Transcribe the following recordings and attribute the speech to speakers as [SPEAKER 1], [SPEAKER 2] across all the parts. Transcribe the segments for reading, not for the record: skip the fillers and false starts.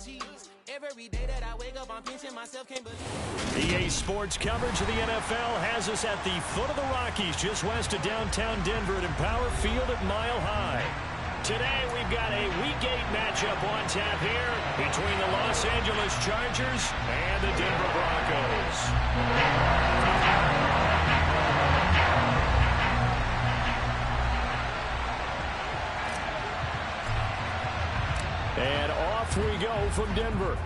[SPEAKER 1] Every day that I wake up, I'm pinching myself, can't believe.
[SPEAKER 2] EA Sports coverage of the NFL has us at the foot of the Rockies, just west of downtown Denver at Empower Field at Mile High. Today, we've got a Week 8 matchup on tap here between the Los Angeles Chargers and the Denver Broncos. And off we go from Denver.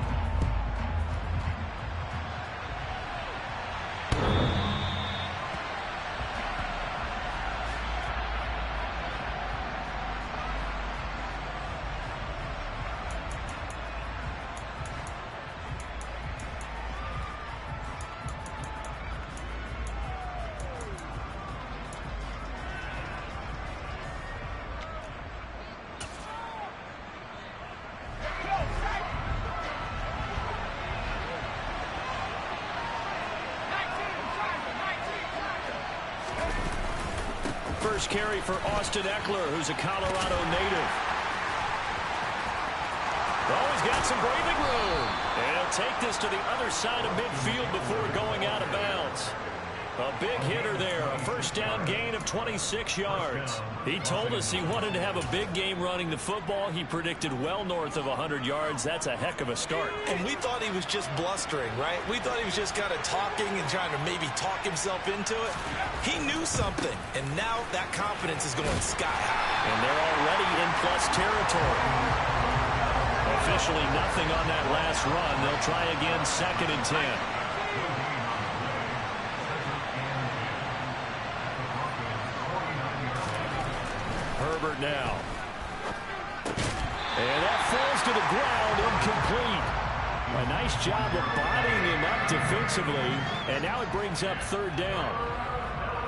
[SPEAKER 2] First carry for Austin Ekeler, who's a Colorado native. Oh, he's got some breathing room. And he'll take this to the other side of midfield before going out of bounds. A big hitter there, a first down gain of 26 yards. He told us he wanted to have a big game running the football. He predicted well north of 100 yards. That's a heck of a start.
[SPEAKER 3] And we thought he was just blustering, right? We thought he was just kind of talking and trying to maybe talk himself into it. He knew something, and now that confidence is going sky high.
[SPEAKER 2] And they're already in plus territory. Officially nothing on that last run. They'll try again, 2nd and 10. Herbert now. And that falls to the ground, incomplete. A nice job of bodying him up defensively, and now it brings up 3rd down.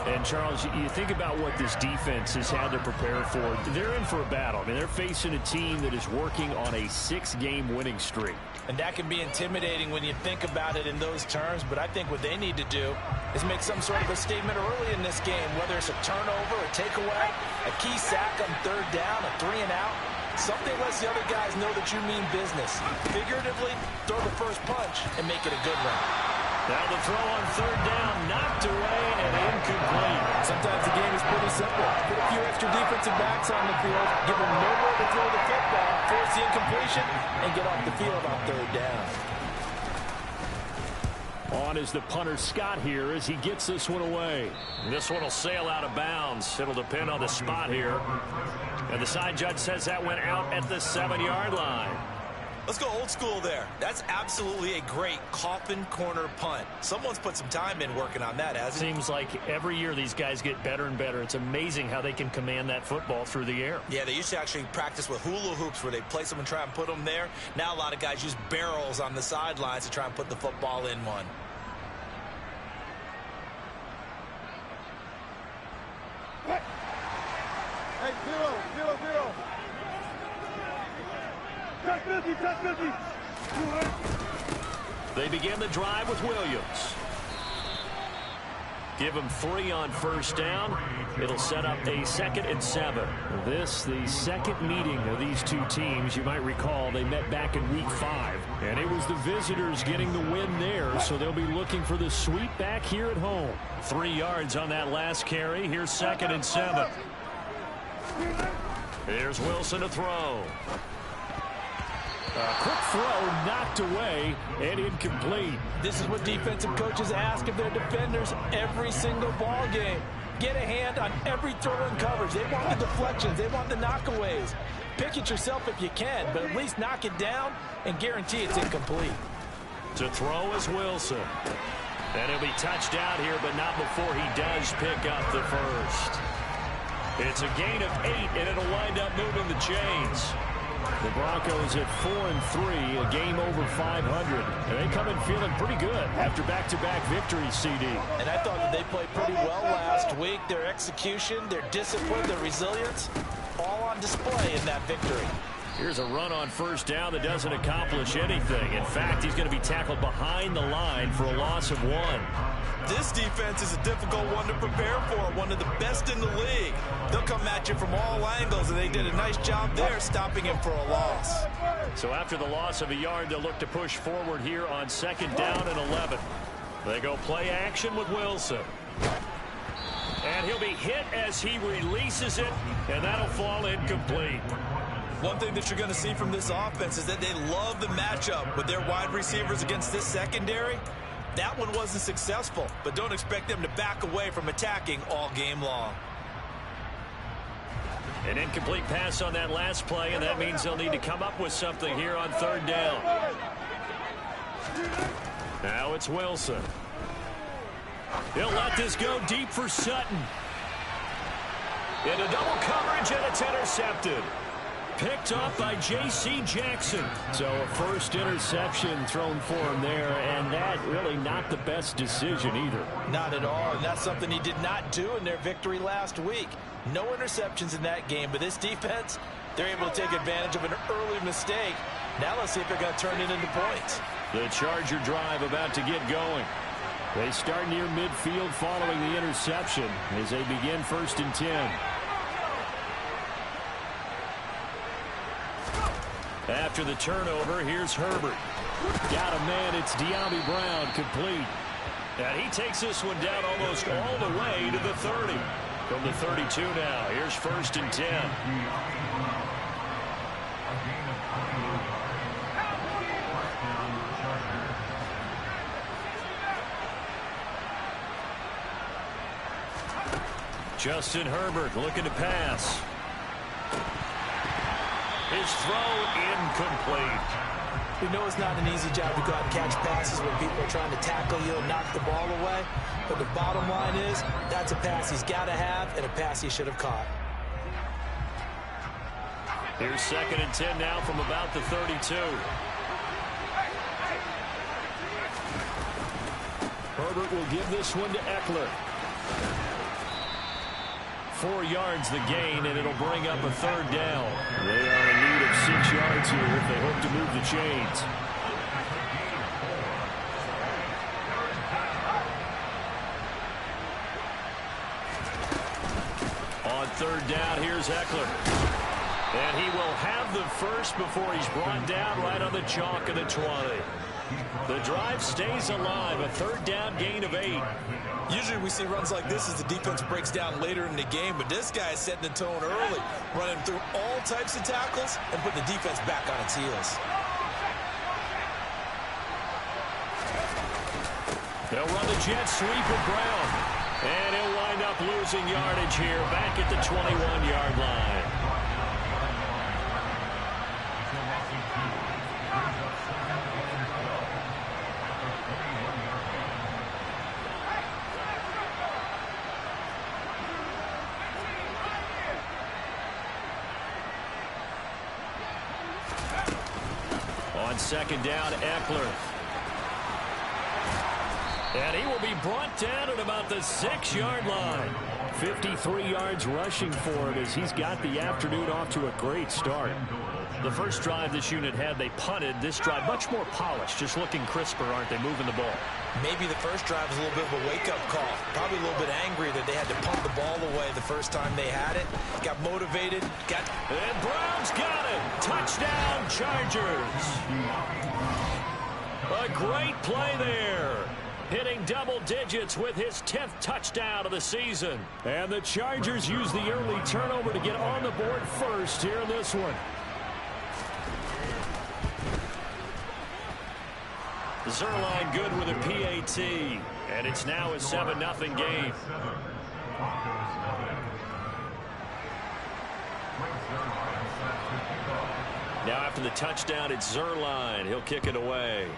[SPEAKER 2] And, Charles, you think about what this defense has had to prepare for. They're in for a battle. I mean, they're facing a team that is working on a 6-game winning streak.
[SPEAKER 3] And that can be intimidating when you think about it in those terms, but I think what they need to do is make some sort of a statement early in this game, whether it's a turnover, a takeaway, a key sack on 3rd down, a 3-and-out. Something lets the other guys know that you mean business. Figuratively, throw the first punch and make it a good one.
[SPEAKER 2] Now the throw on 3rd down, knocked away and incomplete.
[SPEAKER 3] Sometimes the game is pretty simple. Put a few extra defensive backs on the field, give them nowhere to throw the football, force the incompletion, and get off the field on 3rd down.
[SPEAKER 2] On is the punter Scott here as he gets this one away. This one will sail out of bounds. It'll depend on the spot here. And the side judge says that went out at the 7-yard line.
[SPEAKER 3] Let's go old school there. That's absolutely a great coffin corner punt. Someone's put some time in working on that, hasn't it?
[SPEAKER 2] Seems like every year these guys get better and better. It's amazing how they can command that football through the air.
[SPEAKER 3] Yeah, they used to actually practice with hula hoops where they place them and try and put them there. Now a lot of guys use barrels on the sidelines to try and put the football in one.
[SPEAKER 4] Hey, zero.
[SPEAKER 2] They begin the drive with Williams. Give him 3 on 1st down. It'll set up a 2nd and 7. This, the second meeting of these two teams. You might recall they met back in Week 5. And it was the visitors getting the win there, so they'll be looking for the sweep back here at home. 3 yards on that last carry. Here's 2nd and 7. Here's Wilson to throw. A quick throw knocked away and incomplete.
[SPEAKER 3] This is what defensive coaches ask of their defenders every single ball game. Get a hand on every throw and coverage. They want the deflections. They want the knockaways. Pick it yourself if you can, but at least knock it down and guarantee it's incomplete.
[SPEAKER 2] To throw is Wilson. And he'll be touched out here, but not before he does pick up the first. It's a gain of 8, and it'll wind up moving the chains. The Broncos at 4-3, a game over 500. And they come in feeling pretty good after back-to-back victories, CD.
[SPEAKER 3] And I thought that they played pretty well last week. Their execution, their discipline, their resilience, all on display in that victory.
[SPEAKER 2] Here's a run on first down that doesn't accomplish anything. In fact, he's going to be tackled behind the line for a loss of 1.
[SPEAKER 3] This defense is a difficult one to prepare for, one of the best in the league. They'll come at you from all angles, and they did a nice job there stopping him for a loss.
[SPEAKER 2] So after the loss of a yard, they'll look to push forward here on 2nd down and 11. They go play action with Wilson. And he'll be hit as he releases it, and that'll fall incomplete.
[SPEAKER 3] One thing that you're going to see from this offense is that they love the matchup with their wide receivers against this secondary. That one wasn't successful, but don't expect them to back away from attacking all game long.
[SPEAKER 2] An incomplete pass on that last play, and that means they'll need to come up with something here on 3rd down. Now it's Wilson. He'll let this go deep for Sutton. Into double coverage, and it's intercepted. Picked off by J.C. Jackson. So a first interception thrown for him there, and that really not the best decision either.
[SPEAKER 3] Not at all, and that's something he did not do in their victory last week. No interceptions in that game, but this defense, they're able to take advantage of an early mistake. Now let's see if they're going to turn it into points.
[SPEAKER 2] The Charger drive about to get going. They start near midfield following the interception as they begin 1st and 10. After the turnover, here's Herbert. Got a man, it's De'Ami Brown, complete. And he takes this one down almost all the way to the 30. From the 32 now, here's 1st and 10. Justin Herbert looking to pass. His throw incomplete.
[SPEAKER 3] We know it's not an easy job to go out and catch passes when people are trying to tackle you and knock the ball away. But the bottom line is, that's a pass he's got to have and a pass he should have caught.
[SPEAKER 2] Here's 2nd and 10 now from about the 32. Herbert will give this one to Eckler. 4 yards the gain, and it'll bring up a 3rd down. They are in need of 6 yards here if they hope to move the chains. On 3rd down, here's Eckler. And he will have the first before he's brought down right on the chalk of the 20. The drive stays alive, a 3rd down gain of 8.
[SPEAKER 3] Usually we see runs like this as the defense breaks down later in the game, but this guy is setting the tone early, running through all types of tackles and putting the defense back on its heels.
[SPEAKER 2] They'll run the jet sweep of Brown, and he'll wind up losing yardage here back at the 21-yard line. On 2nd down, Eckler. And he will be brought down at about the 6-yard line. 53 yards rushing for him as he's got the afternoon off to a great start. The first drive this unit had, they punted. This drive, much more polished, just looking crisper, aren't they, moving the ball?
[SPEAKER 3] Maybe the first drive was a little bit of a wake-up call. Probably a little bit angry that they had to punt the ball away the first time they had it. Got motivated.
[SPEAKER 2] And Brown's got it. Touchdown, Chargers. A great play there. Hitting double digits with his 10th touchdown of the season. And the Chargers use the early turnover to get on the board first here in this one. Zuerlein good with a PAT, and it's now a 7-0 game. Now after the touchdown, it's Zuerlein. He'll kick it away.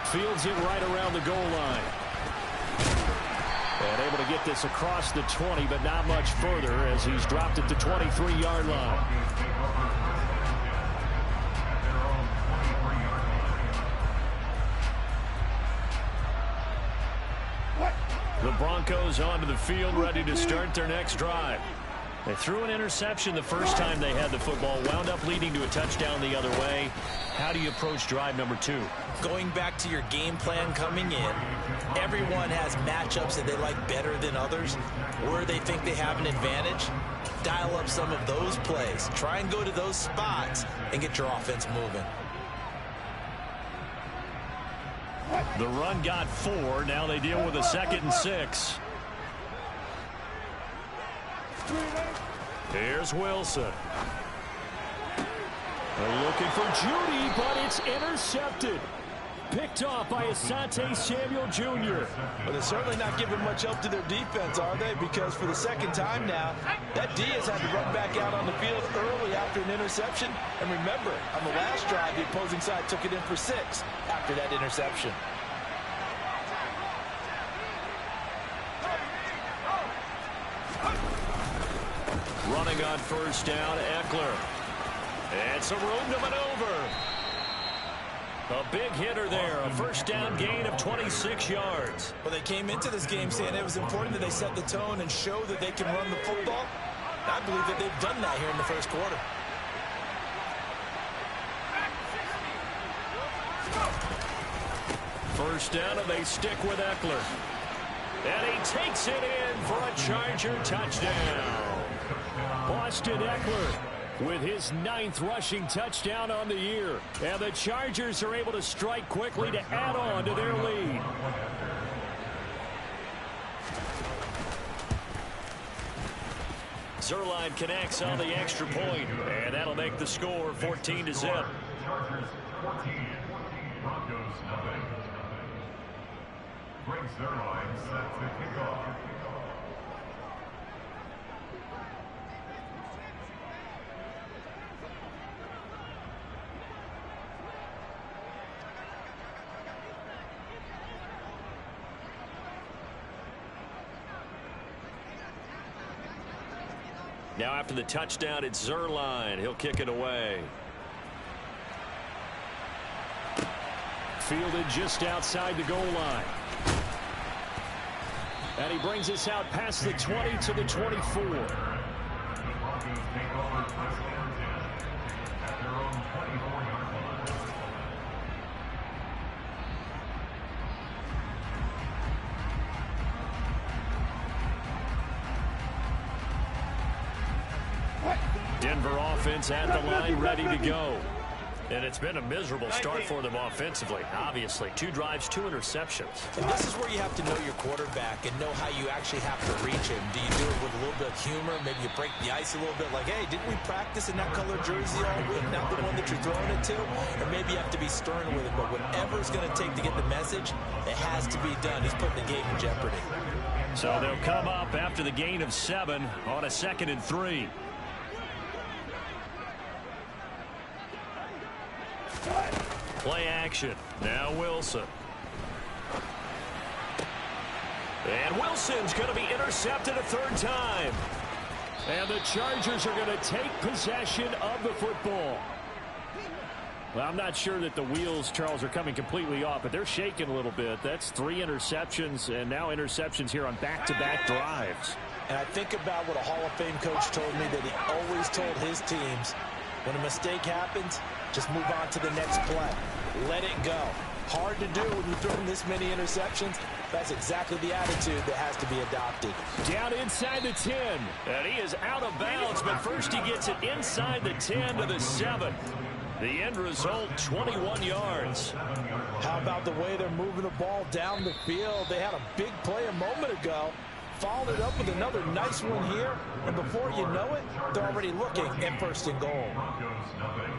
[SPEAKER 2] Fields it right around the goal line. And able to get this across the 20, but not much further as he's dropped at the 23-yard line. The Broncos onto the field, ready to start their next drive. They threw an interception the first time they had the football, wound up leading to a touchdown the other way. How do you approach drive number 2?
[SPEAKER 3] Going back to your game plan coming in, everyone has matchups that they like better than others, where they think they have an advantage. Dial up some of those plays. Try and go to those spots and get your offense moving.
[SPEAKER 2] The run got 4. Now they deal with a 2nd and 6. Here's Wilson.
[SPEAKER 5] They're looking for Judy, but it's intercepted. Picked off by Asante Samuel Jr.
[SPEAKER 3] Well, they're certainly not giving much help to their defense, are they? Because for the second time now, that D has had to run back out on the field early after an interception. And remember, on the last drive, the opposing side took it in for 6 after that interception.
[SPEAKER 2] Running on first down, Eckler. And some room to maneuver. A big hitter there. A first down gain of 26 yards.
[SPEAKER 3] Well, they came into this game saying it was important that they set the tone and show that they can run the football. I believe that they've done that here in the first quarter.
[SPEAKER 2] First down, and they stick with Eckler. And he takes it in for a Charger touchdown.
[SPEAKER 5] Austin Eckler with his 9th rushing touchdown on the year. And the Chargers are able to strike quickly to add on to their lead.
[SPEAKER 2] Zuerlein connects on the extra point, and that'll make the score 14-0.
[SPEAKER 6] Chargers 14, Broncos nothing. Greg Zuerlein sets the kickoff.
[SPEAKER 2] Now after the touchdown, it's Zuerlein. He'll kick it away.
[SPEAKER 5] Fielded just outside the goal line. And he brings us out past the 20 to the 24.
[SPEAKER 6] The Broncos take over first and 10 at their own 24-yard line.
[SPEAKER 2] Denver offense at the line, ready to go. And it's been a miserable start for them offensively. Obviously, 2 drives, 2 interceptions.
[SPEAKER 3] And this is where you have to know your quarterback and know how you actually have to reach him. Do you do it with a little bit of humor? Maybe you break the ice a little bit like, hey, didn't we practice in that color jersey all week? Not the one that you're throwing it to? Or maybe you have to be stern with it. But whatever it's going to take to get the message, it has to be done. He's putting the game in jeopardy.
[SPEAKER 2] So they'll come up after the gain of 7 on a 2nd and 3. Play action. Now Wilson. And Wilson's going to be intercepted a 3rd time.
[SPEAKER 5] And the Chargers are going to take possession of the football. Well, I'm not sure that the wheels, Charles, are coming completely off, but they're shaking a little bit. That's 3 interceptions, and now interceptions here on back-to-back drives.
[SPEAKER 3] And I think about what a Hall of Fame coach told me, that he always told his teams, when a mistake happens, just move on to the next play. Let it go. Hard to do when you throw this many interceptions. That's exactly the attitude that has to be adopted.
[SPEAKER 5] Down inside the 10.
[SPEAKER 2] And he is out of bounds, but first he gets it inside the 10 to the 7. The end result, 21 yards.
[SPEAKER 3] How about the way they're moving the ball down the field? They had a big play a moment ago. Followed it up with another nice one here. And before you know it, they're already looking at 1st and goal.
[SPEAKER 6] Broncos nothing.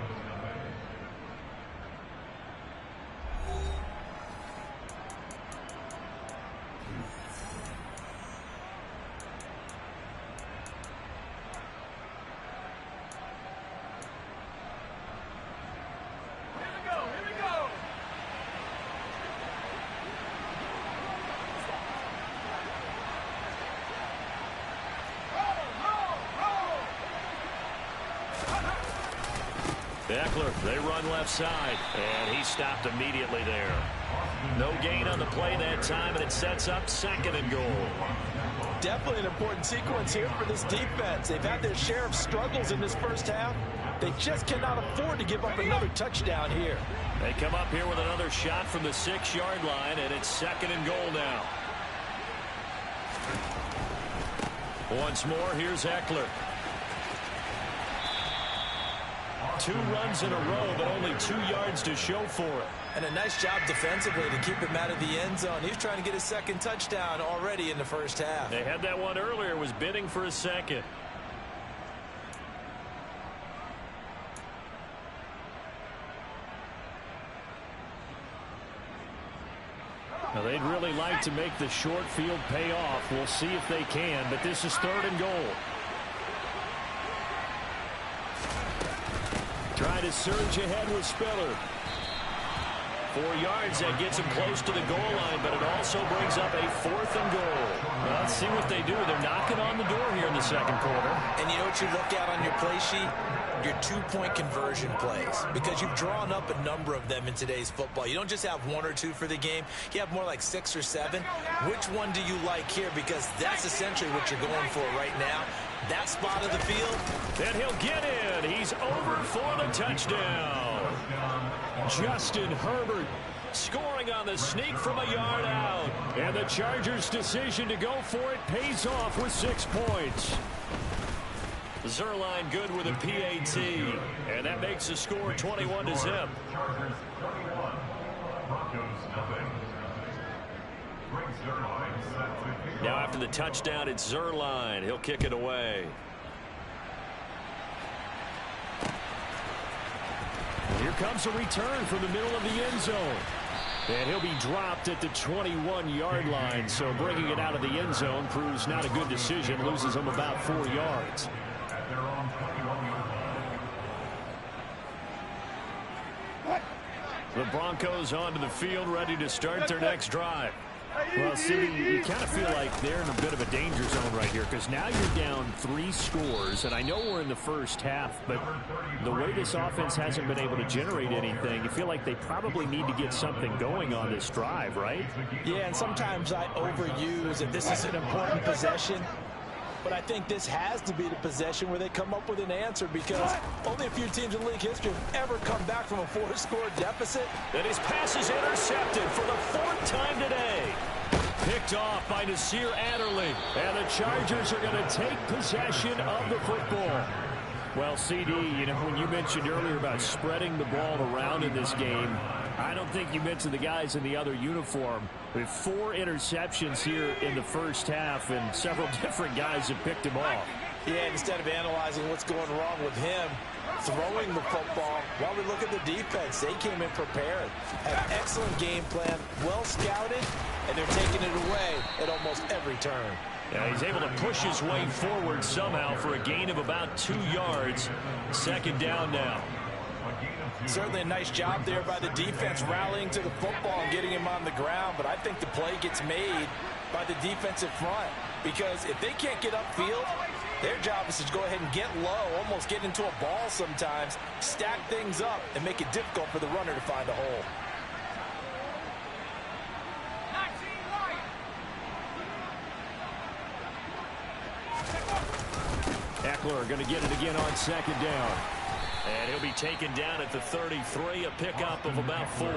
[SPEAKER 2] Eckler, they run left side, and he stopped immediately there. No gain on the play that time, and it sets up 2nd and goal.
[SPEAKER 3] definitely an important sequence here for this defense. They've had their share of struggles in this first half. They just cannot afford to give up another touchdown here.
[SPEAKER 2] They come up here with another shot from the 6-yard line, and it's 2nd and goal now. Once more, here's Eckler. 2 runs in a row, but only 2 yards to show for it.
[SPEAKER 3] And a nice job defensively to keep him out of the end zone. He's trying to get his 2nd touchdown already in the first half.
[SPEAKER 2] They had that one earlier, was bidding for a second.
[SPEAKER 5] Now, they'd really like to make the short field pay off. We'll see if they can, but this is 3rd and goal. Trying to surge ahead with Spiller.
[SPEAKER 2] 4 yards, that gets him close to the goal line, but it also brings up a 4th and goal. Well, let's see what they do. They're knocking on the door here in the 2nd quarter.
[SPEAKER 3] And you know what you look at on your play sheet? Your 2-point conversion plays, because you've drawn up a number of them in today's football. You don't just have 1 or 2 for the game. You have more like 6 or 7. Which one do you like here? Because that's essentially what you're going for right now. That spot of the field.
[SPEAKER 2] And he'll get in. He's over for the touchdown. Justin Herbert scoring on the sneak from a yard out.
[SPEAKER 5] And the Chargers' decision to go for it pays off with 6 points.
[SPEAKER 2] Zuerlein good with a PAT. And that makes the score 21-0. Now after the touchdown, it's Zuerlein. He'll kick it away.
[SPEAKER 5] Here comes a return from the middle of the end zone. And he'll be dropped at the 21-yard line. So bringing it out of the end zone proves not a good decision. Loses him about 4 yards.
[SPEAKER 2] The Broncos onto the field, ready to start their next drive.
[SPEAKER 5] Well, see, you kind of feel like they're in a bit of a danger zone right here, because now you're down 3 scores, and I know we're in the first half, but the way this offense hasn't been able to generate anything, you feel like they probably need to get something going on this drive, right?
[SPEAKER 3] Yeah, and sometimes I overuse that this is an important possession. But I think this has to be the possession where they come up with an answer, because only a few teams in league history have ever come back from a 4-score deficit.
[SPEAKER 2] And his pass is intercepted for the 4th time today.
[SPEAKER 5] Picked off by Nasir Adderley. And the Chargers are going to take possession of the football. Well, CD, you know, when you mentioned earlier about spreading the ball around in this game, I don't think you mentioned the guys in the other uniform. With 4 interceptions here in the first half, and several different guys have picked him off.
[SPEAKER 3] Yeah, instead of analyzing what's going wrong with him throwing the football, while we look at the defense, they came in prepared. Have excellent game plan, well scouted, and they're taking it away at almost every turn.
[SPEAKER 2] Yeah, he's able to push his way forward somehow for a gain of about 2 yards. 2nd down now.
[SPEAKER 3] Certainly a nice job there by the defense rallying to the football and getting him on the ground, but I think the play gets made by the defensive front, because if they can't get upfield, their job is to go ahead and get low, almost get into a ball sometimes, stack things up, and make it difficult for the runner to find a hole.
[SPEAKER 5] Eckler going to get it again on 2nd down.
[SPEAKER 2] And he'll be taken down at the 33, a pickup of about 4.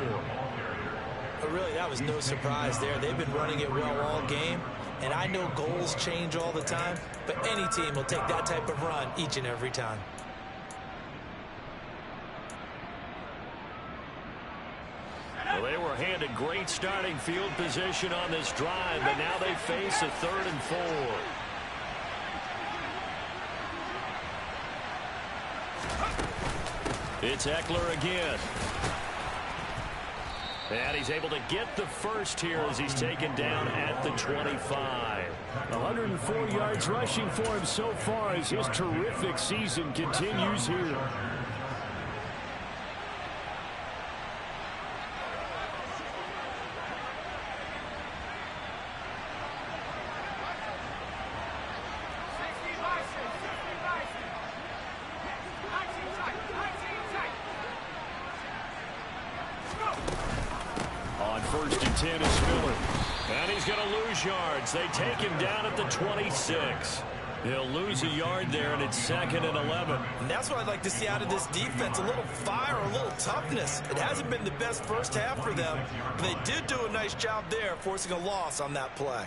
[SPEAKER 3] But really, that was no surprise there. They've been running it well all game, and I know goals change all the time, but any team will take that type of run each and every time.
[SPEAKER 2] Well, they were handed great starting field position on this drive, but now they face a 3rd and 4. It's Eckler again. And he's able to get the first here as he's taken down at the 25.
[SPEAKER 5] 104 yards rushing for him so far as his terrific season continues here. And he's going to lose yards. They take him down at the 26. He'll lose a yard there, and it's 2nd and 11.
[SPEAKER 3] And that's what I'd like to see out of this defense, a little fire, a little toughness. It hasn't been the best first half for them, but they did do a nice job there, forcing a loss on that play.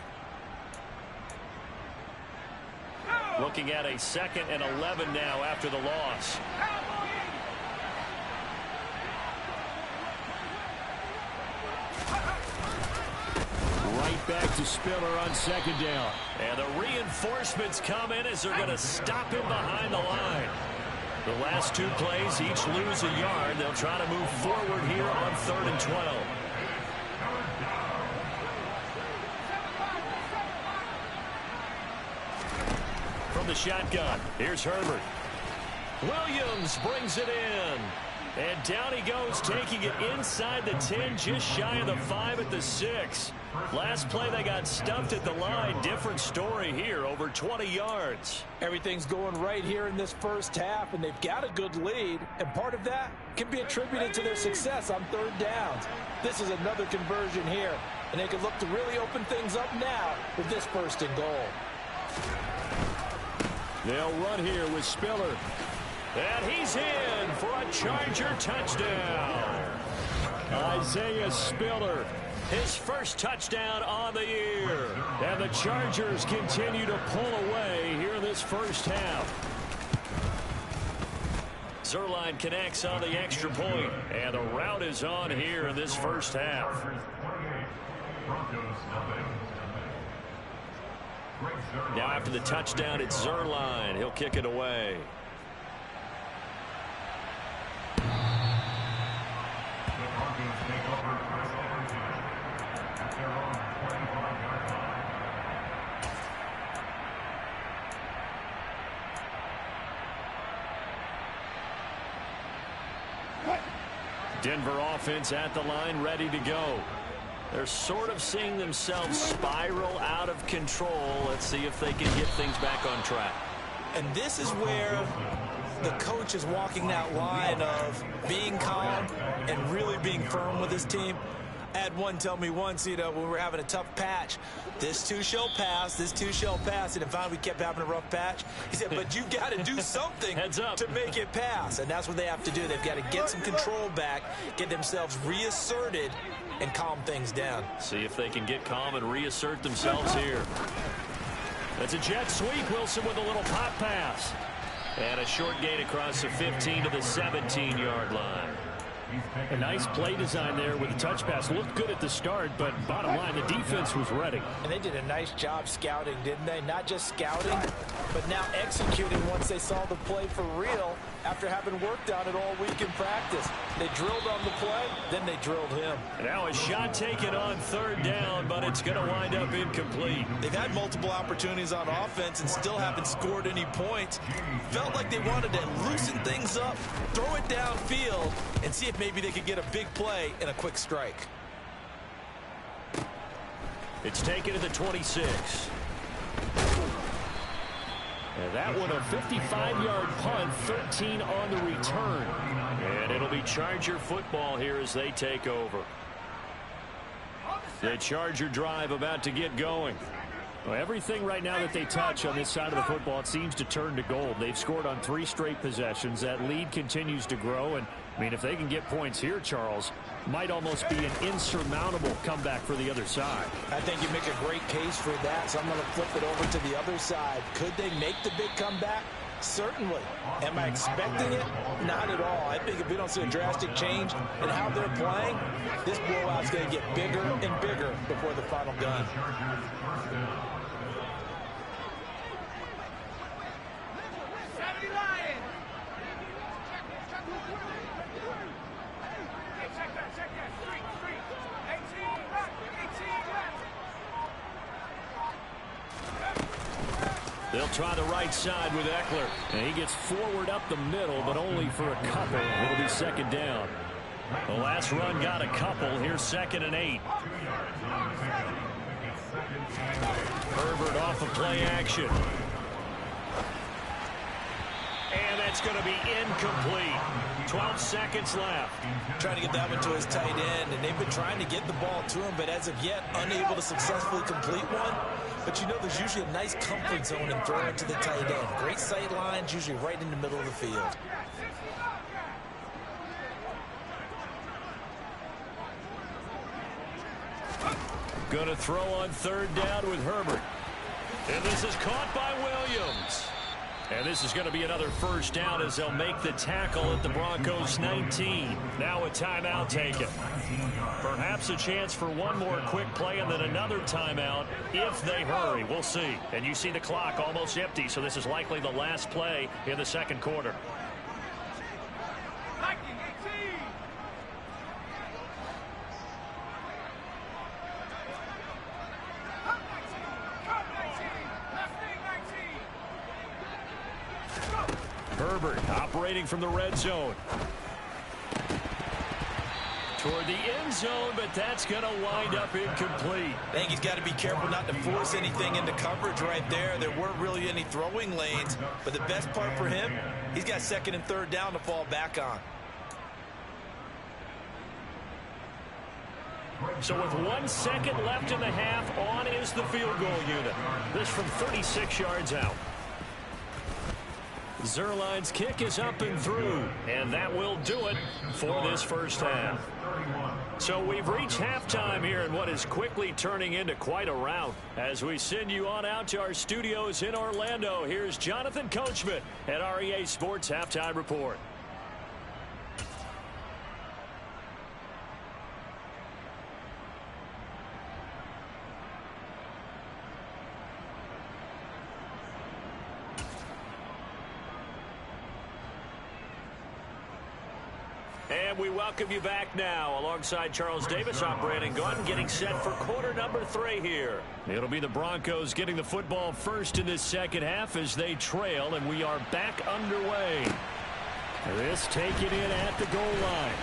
[SPEAKER 5] Looking at a 2nd and 11 now after the loss. Right back to Spiller on 2nd down. And the reinforcements come in as they're going to stop him behind the line. The last 2 plays each lose a yard. They'll try to move forward here on 3rd and 12. From the shotgun, here's Herbert. Williams brings it in. And down he goes, taking it inside the 10, just shy of the 5 at the 6. Last play, they got stuffed at the line. Different story here, over 20 yards.
[SPEAKER 3] Everything's going right here in this first half, and they've got a good lead. And part of that can be attributed to their success on 3rd downs. This is another conversion here, and they can look to really open things up now with this 1st and goal.
[SPEAKER 5] They'll run here with Spiller. And he's in for a Charger touchdown. Isaiah Spiller, his first touchdown on the year. And the Chargers continue to pull away here in this first half. Zuerlein connects on the extra point, and the route is on here in this first half. Now after the touchdown, it's Zuerlein. He'll kick it away. Denver offense at the line, ready to go. They're sort of seeing themselves spiral out of control. Let's see if they can get things back on track.
[SPEAKER 3] And this is where the coach is walking that line of being calm and really being firm with his team. I had one tell me once, when we were having a tough patch, this too shall pass, this too shall pass, and finally we kept having a rough patch. He said, but you've got to do something to make it pass, and that's what they have to do. They've got to get some control back, get themselves reasserted, and calm things down.
[SPEAKER 5] See if they can get calm and reassert themselves here. That's a jet sweep. Wilson with a little pop pass. And a short gain across the 15 to the 17-yard line. A nice play design there with the touch pass. Looked good at the start, but bottom line, the defense was ready.
[SPEAKER 3] And they did a nice job scouting, didn't they? Not just scouting, but now executing once they saw the play for real after having worked on it all week in practice. They drilled on the play, then they drilled him.
[SPEAKER 5] Now a shot taken on 3rd down, but it's going to wind up incomplete.
[SPEAKER 3] They've had multiple opportunities on offense and still haven't scored any points. Felt like they wanted to loosen things up, throw it downfield, and see if maybe they could get a big play and a quick strike.
[SPEAKER 5] It's taken to the 26. And that one a 55-yard punt, 13 on the return. And it'll be Charger football here as they take over. The Charger drive about to get going. Well, everything right now that they touch on this side of the football, it seems to turn to gold. They've scored on 3 straight possessions. That lead continues to grow. And, I mean, if they can get points here, Charles, might almost be an insurmountable comeback for the other side.
[SPEAKER 3] I think you make a great case for that, so I'm going to flip it over to the other side. Could they make the big comeback? Certainly. Am I expecting it? Not at all. I think if we don't see a drastic change in how they're playing, this blowout's going to get bigger and bigger before the final gun.
[SPEAKER 5] They'll try the right side with Eckler. And he gets forward up the middle, but only for a couple. It'll be 2nd down. The last run got a couple. Here's 2nd and 8. Herbert off of play action. And that's going to be incomplete. 12 seconds left.
[SPEAKER 3] Trying to get that one to his tight end, and they've been trying to get the ball to him, but as of yet, unable to successfully complete one. But you know there's usually a nice comfort zone in throwing to the tight end. Great sight lines, usually right in the middle of the field.
[SPEAKER 5] Going to throw on third down with Herbert. And this is caught by Williams. And this is going to be another first down as they'll make the tackle at the Broncos 19. Now a timeout taken. Perhaps a chance for one more quick play and then another timeout if they hurry. We'll see. And you see the clock almost empty, so this is likely the last play in the second quarter. Herbert operating from the red zone. Toward the end zone, but that's going to wind up incomplete.
[SPEAKER 3] I think he's got to be careful not to force anything into coverage right there. There weren't really any throwing lanes, but the best part for him, he's got second and third down to fall back on.
[SPEAKER 5] So with 1 second left in the half, on is the field goal unit. This from 36 yards out. Zuerlein's kick is up and through, and that will do it for this first half. So we've reached halftime here in what is quickly turning into quite a rout. As we send you on out to our studios in Orlando, here's Jonathan Coachman at REA Sports Halftime Report. And we welcome you back now. Alongside Charles Davis, I'm Brandon Gaudin, getting set for quarter number 3 here. It'll be the Broncos getting the football first in this second half as they trail, and we are back underway. This taken in at the goal line.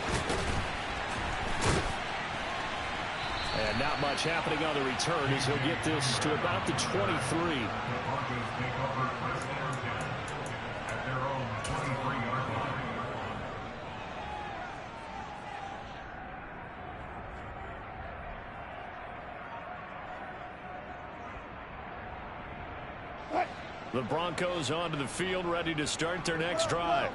[SPEAKER 5] And not much happening on the return as he'll get this to about the 23. The Broncos onto the field, ready to start their next drive.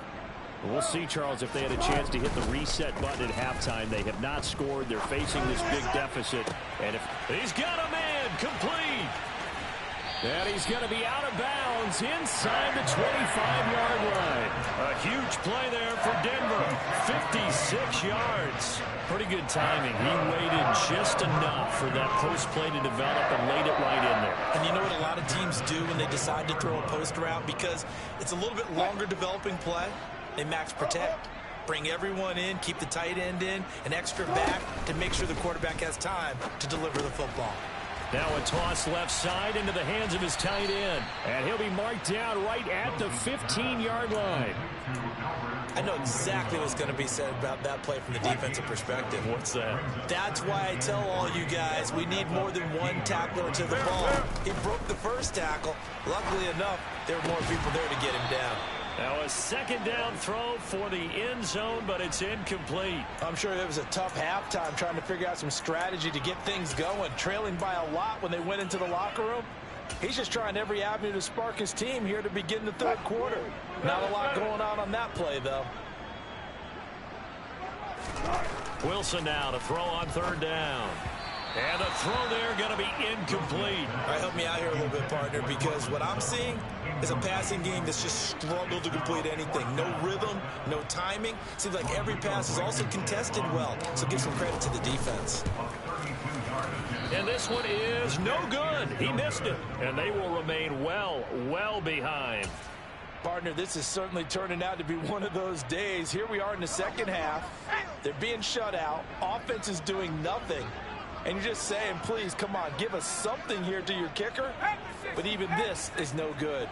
[SPEAKER 5] We'll see, Charles, if they had a chance to hit the reset button at halftime. They have not scored. They're facing this big deficit. And if he's got a man complete. And he's going to be out of bounds inside the 25-yard line. A huge play there for Denver. 56 yards. Pretty good timing. He waited just enough for that post play to develop and laid it right in there.
[SPEAKER 3] And you know what a lot of teams do when they decide to throw a post route? Because it's a little bit longer developing play. They max protect. Bring everyone in, keep the tight end in, an extra back to make sure the quarterback has time to deliver the football.
[SPEAKER 5] Now a toss left side into the hands of his tight end. And he'll be marked down right at the 15-yard line.
[SPEAKER 3] I know exactly what's going to be said about that play from the defensive perspective.
[SPEAKER 5] What's that?
[SPEAKER 3] That's why I tell all you guys we need more than one tackler to the ball. He broke the first tackle. Luckily enough, there were more people there to get him down.
[SPEAKER 5] Now a second down throw for the end zone, but it's incomplete.
[SPEAKER 3] I'm sure it was a tough halftime trying to figure out some strategy to get things going. Trailing by a lot when they went into the locker room. He's just trying every avenue to spark his team here to begin the third quarter. Not a lot going on that play, though.
[SPEAKER 5] Wilson now to throw on third down. And the throw there going to be incomplete.
[SPEAKER 3] All right, help me out here a little bit, partner, because what I'm seeing is a passing game that's just struggled to complete anything. No rhythm, no timing. Seems like every pass is also contested well, so give some credit to the defense.
[SPEAKER 5] And this one is no good. He missed it. And they will remain well behind.
[SPEAKER 3] Partner, this is certainly turning out to be one of those days. Here we are in the second half. They're being shut out. Offense is doing nothing. And you're just saying, please, come on, give us something here to your kicker. But even this is no good.